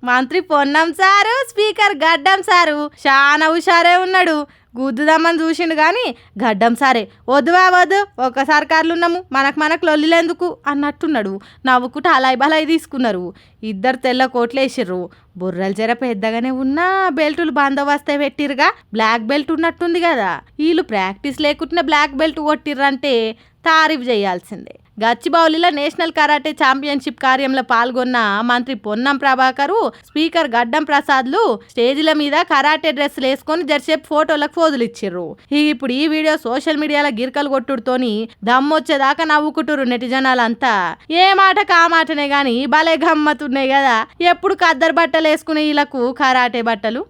మంత్రి Ponnam sir speaker గడ్డం sir చాలా హుషారే ఉన్నాడు. గుద్దుదామని చూసిండు కానీ గడ్డం సారే వద్దువా వద్దు ఒక సర్కార్లున్నాము మనకు లొల్లిలేందుకు అన్నట్టున్నాడు. నవ్వుకుంటూ అలాయ్ బలాయి తీసుకున్నారు. ఇద్దరు తెల్ల కోట్లు వేసిర్రు. బుర్రలు జర పెద్దగానే ఉన్నా బెల్టులు బందోబస్తే పెట్టిరుగా. బ్లాక్ బెల్ట్ ఉన్నట్టుంది కదా. వీళ్ళు ప్రాక్టీస్ లేకుండా బ్లాక్ బెల్ట్ కొట్టిర్రంటే తారీఫ్ చేయాల్సిందే. గచ్చిబౌలిలో నేషనల్ కరాటే ఛాంపియన్షిప్ కార్యంలో పాల్గొన్న మంత్రి పొన్నం ప్రభాకరు స్పీకర్ గడ్డం ప్రసాద్లు స్టేజీల మీద కరాటే డ్రెస్సులు వేసుకొని జరసేపు ఫోటోలకు ఫోజులు ఇచ్చిర్రు. ఇప్పుడు ఈ వీడియో సోషల్ మీడియాలో గిరికలు కొట్టుడుతోని దమ్మొచ్చేదాకా నవ్వుకుంటురు నెటిజనాలంతా. ఏ మాటకు ఆ మాటనే గాని భలే గమ్మతున్నాయి కదా. ఎప్పుడు కద్దరు బట్టలు వేసుకునే వీళ్ళకు కరాటే బట్టలు.